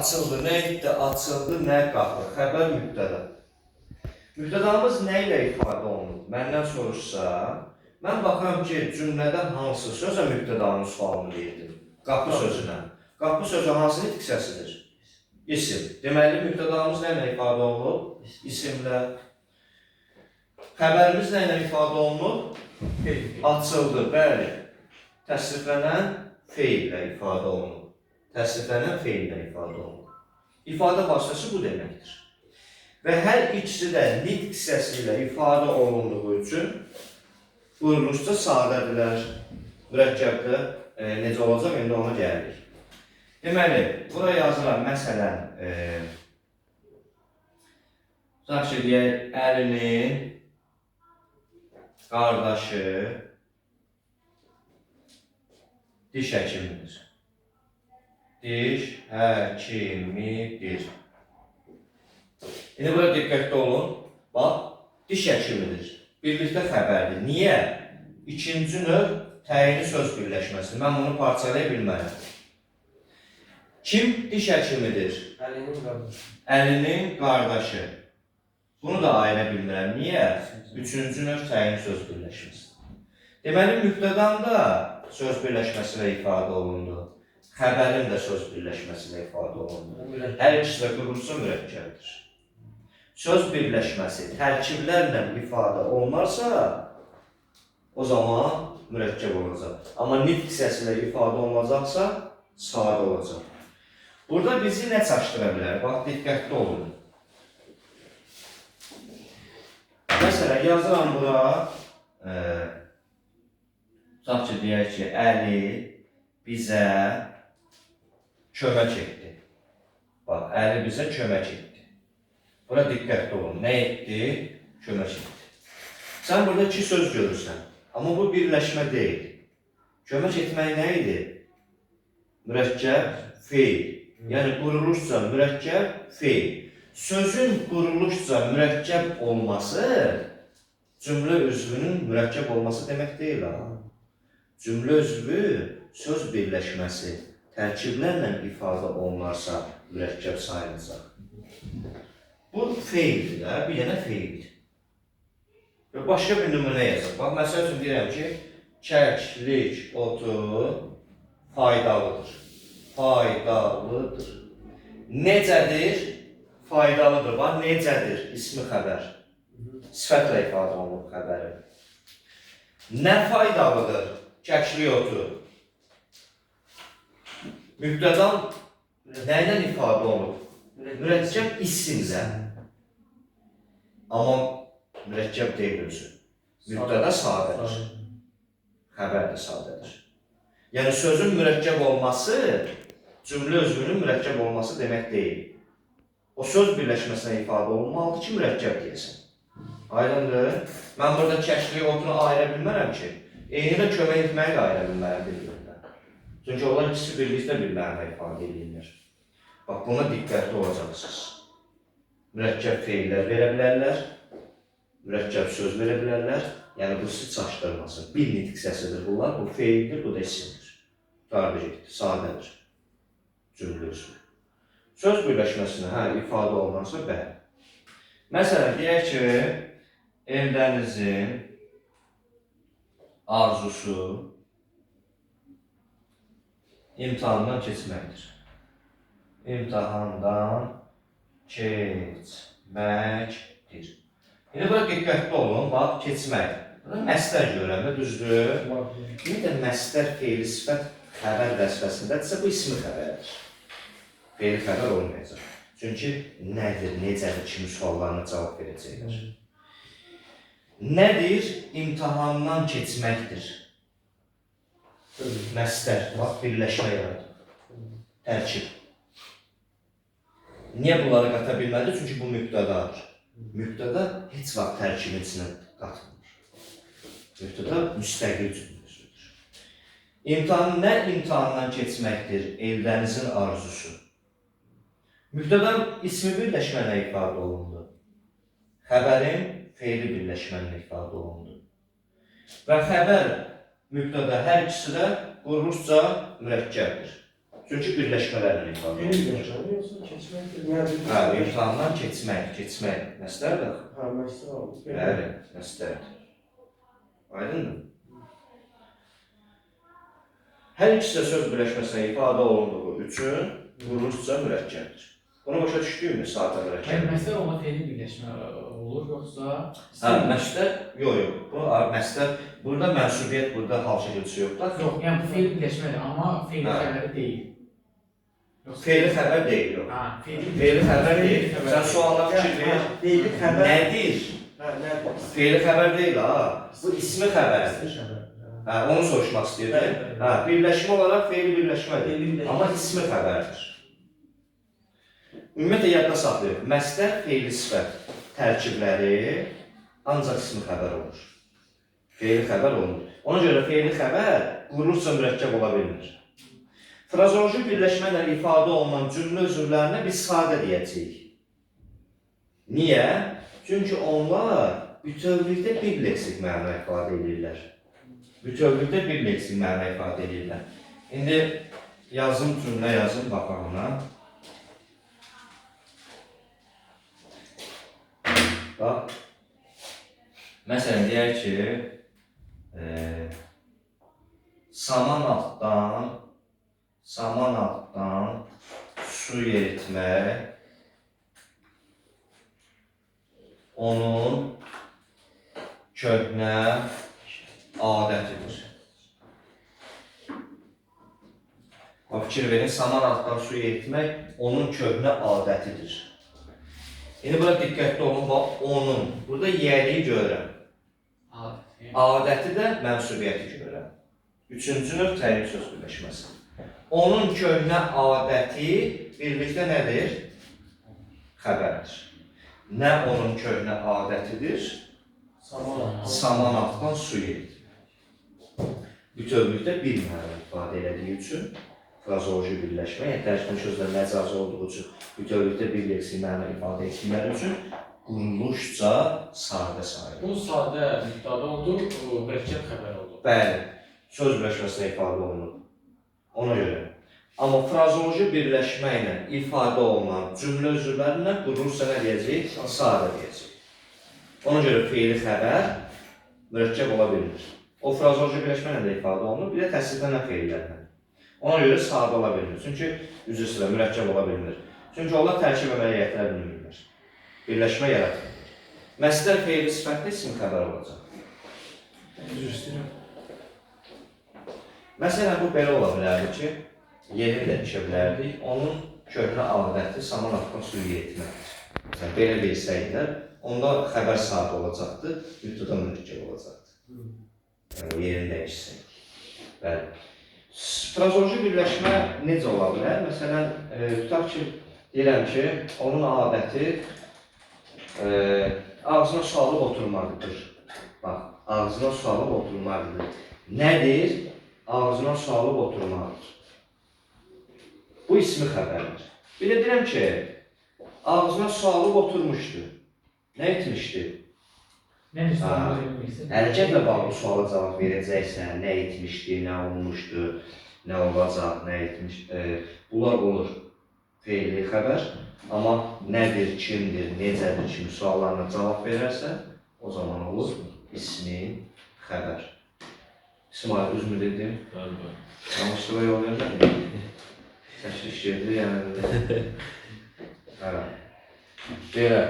açıldı, nə etdi, açıldı, nə qalxdı. Xəbər mübtəda. Mübtədamız nə ilə ifadə olunur? Məndən soruşsa, mən baxıram ki, cümlədə hansı sözə mübtədanın sualını verdim? Qapı sözünə. Qapı sözü hansı nitq səsidir? İsim. Deməli, mübtədamız nə ilə ifadə olunur? İsimlə. Xəbərimiz nə ilə ifadə olunur? Açıldı, bəli. Təsriflənən feillə ifadə olunur. Təsriflənən feillə ifadə olunur. İfadə vasitəsi bu deməkdir. Və hər ikisi də nitq hissəsi ilə ifadə olunduğu üçün buyuruluşda sadədirlər, mürəkkəbdə necə olacaq, indi ona gəlirik. Deməli, bura yazılan məsələn, tutaq ki, deyək, əlinin qardaşı diş həkimidir. Diş həkimidir. İndi burada diqqətli olun. Bax, diş həkimidir. Birlikdə xəbərdir. Niyə? İkinci növ təyini söz birləşməsi. Mən bunu parçalaya bilmərəm. Kim diş həkimidir? Əlinin qardaşı. Əlinin qardaşı. Bunu da ayıra bilmirəm. Niyə? Üçüncü növ təyin söz birləşməsi. Deməli, mübtədan da söz birləşməsi ilə ifadə olundu. Xəbərin də söz birləşməsi ilə ifadə olundu. Hər ikisi də qurulsa mürəkkəbdir. Söz birləşməsi tərkiblərlə ifadə olunarsa, o zaman mürəkkəb olacaq. Amma nitq hissəsi ilə ifadə olunacaqsa, sadə olacaq. Burada bizi nə çaşdıra bilər? Bax, diqqətli olun. Məsələn, yazıram bura, tutaq ki, deyək ki, Əli bizə kömək etdi. Bax, Əli bizə kömək etdi. Bura diqqətli olun. Nə etdi? Kömək etdi. Sən burada iki söz görürsən, amma bu birləşmə deyil. Kömək etmək nə idi? Mürəkkəb, feil. Yəni, quruluşca mürəkkəb, feil. Sözün quruluşca mürəkkəb olması cümlə üzvünün mürəkkəb olması demək deyil. Cümlə üzvü söz birləşməsi tərkiblərlə ifadə olunarsa mürəkkəb sayılacaq. Bu feildir, bir dənə feildir. Və başqa bir nümunə yazaq. Bax, məsəl üçün deyirəm ki, kəklik otu faydalıdır. Faydalıdır. Necədir? Faydalıdır. Bax, necədir? İsmi xəbər. Sifətlə ifadə olunur xəbəri. Nə faydalıdır? Kəklik otu. Mübtədan nə ilə ifadə olunur? Mürəkkəb isimlə. Amma mürəkkəb deyil özü. Mübtəda sadədir. Xəbər də sadədir. Yəni, sözün mürəkkəb olması, cümlə özünün mürəkkəb olması demək deyil. O söz birləşməsinə ifadə olunmalıdır ki, mürəkkəb deyəsən. Aydındır. Mən burada kəkliyi otunu ayıra bilmərəm ki, eyni də kömək etməyi də ayıra bilmərəm bir-birindən. Çünki onlar ikisi birlikdə bir mənə ifadə edirlər. Bax, buna diqqətli olacaqsınız. Mürəkkəb feillər verə bilərlər, mürəkkəb söz verə bilərlər, yəni bu sizi çaşdırmasın. Bir nitq hissəsidir bunlar, bu feildir, bu da isimdir. Qardaşıqdır, sadədir. Cümlə üzvü. Söz birləşməsinə ifadə olunarsa, bəli. Məsələn, deyək ki, Eldənizin arzusu imtahandan keçməkdir. İmtahandan keçməkdir. İndi burada diqqətli olun, bax, keçmək. Məsdər görəndə düzdür. Bir də məsdər feili sifət xəbər vəzifəsindədirsə, bu ismi xəbərdir. Feil xəbər olmayacaq. Çünki nədir, necədir, kimi suallarına cavab verəcəklər. Nədir? İmtahandan keçməkdir. Məsdər, bax, birləşmə yaradır. Tərkib. Niyə bunları qata bilmədi? Çünki bu mübtədadır. Mübtəda heç vaxt tərkibin içinə qatılmır. Mübtəda müstəqil cümlədir. Nə imtahandan keçməkdir? Eldənizin arzusu. Mübtədan ismi birləşmənə ifadə olundu. Xəbərin feili birləşmənə ifadə olundu. Və xəbər, mübtəda hər ikisi də quruluşca mürəkkəbdir. Çünki birləşmələrlə ifadə olunur. Keçməkdir, nədir? Hə, imtahandan keçmək. Məstərdir. Hə, məşqdə oldu. Bəli, məstərdir. Aydındır? Hər ikisi də söz birləşməsində ifadə olunduğu üçün bu rusca mürəkkəbdir. Bunu başa düşdüyümü saatə Yəni mürəkkəbdir. məsələ ona fe'li birləşmə olur, yoxsa Hə, məstər, yox. Bu məstər, burada mənsubiyyət, burada hal şəkilçisi yoxdur. yox, yəni bu fe'li birləşmədir, amma fe'li Hə. xəbəri deyil. Fe'li xəbər deyil, yox. Hə, Fe'li xəbər deyil. Sən sualına fikir ver. Deyili xəbər. Nədir? Hə, nədir? Fe'li xəbər deyil, ha. Bu ismi xəbərdir. Xəbər. Hə, onu soruşmaq istəyirdim. Bəli, bəli. Hə, birləşmə olaraq fe'li birləşmədir. Fe'li birləşmə. Amma ismi xəbərdir. Ümumiyyətlə yadda saxlayın. Məstər, fe'li sifət tərkibləri ancaq ismi xəbər olur. Fe'li xəbər olmur. Ona görə fe'li xəbər quruluşca mürəkkəb ola bilmir. Frazoloji birləşmə ilə ifadə olunan cümlə üzvlərinə biz sadə deyəcəyik. Niyə? Çünki onlar bütövlükdə bir leksik məna ifadə edirlər. Bütövlükdə bir leksik məna ifadə edirlər. İndi yazım cümlə yazım baxımına. Bax. Məsələn, deyək ki, saman altdan su yeritmək onun köhnə adətidir. Fikir verin, saman altdan su yeritmək onun köhnə adətidir. İndi bura diqqətli olun, bax, onun. Burada yiyəliyi görürəm. Adəti də mənsubiyyəti görürəm. Üçüncü növ təyin söz birləşməsi. Onun köhnə adəti birlikdə nədir? Xəbərdir. Nə onun köhnə adətidir? Saman altdan su yeritmək. Bütövlükdə bir məna ifadə elədiyi üçün frazoloji birləşmə, yəni tərkibin sözlər məcazi olduğu üçün bütövlükdə bir leksik məna ifadə etmələri üçün quruluşca sadə sayılır. bu sadə müddədə oldu, mürəkkəb xəbər oldu. Bəli, söz birləşməsinə ifadə olunur. Ona görə. Amma frazoloji birləşmə ilə ifadə olunan cümlə üzvlərinə quruluşca nə deyəcəyik? Sadə deyəcəyik. Ona görə fe'li xəbər mürəkkəb ola bilmir. O frazoloji birləşmə ilə də ifadə olunur, bir də təsdiqlənən fe'llərlə. Ona görə sadə ola bilmir. Çünki üzr istəyirəm, mürəkkəb ola bilmir. Çünki onlar tərkib əmələ gətirə bilmirlər. Birləşmə yaratmır. Məstər fe'li sifətdə ismi xəbər olacaq. Üzr istəyirəm. Məsələn, bu belə ola bilərdi ki, yerini də işə bilərdik. Onun köhnə adəti saman altdan suyu yeritməkdir. Məsələn, belə bilsəydilər, onda xəbər sadə olacaqdı, mübtəda mürəkkəb olacaqdı. Yəni, yerini dəyişsək. Bəli. Frazoloji birləşmə necə ola bilər? Məsələn, tutaq ki, deyirəm ki, onun adəti ağzına su alıb oturmaqdır. Bax, ağzına su alıb oturmaqdır. Nədir? Ağzına su alıb oturmaqdır. Bu ismi xəbərdir. Bir də deyirəm ki, ağzına su alıb oturmuşdu. Nə etmişdi? Nə sualını vermişsin? Hərəkətlə bağlı suala cavab verəcəksən, nə etmişdi, nə olmuşdu, nə olacaq, nə etmişdi. Bunlar olur fe'li xəbər. Amma nədir, kimdir, necədir kimi suallarına cavab verərsən, o zaman olur ismi xəbər. İsmail, üzmü dedim? Bəli. Yanlışlığa yol vermədim. Təşviş gedir, yəni. Hə. Belə.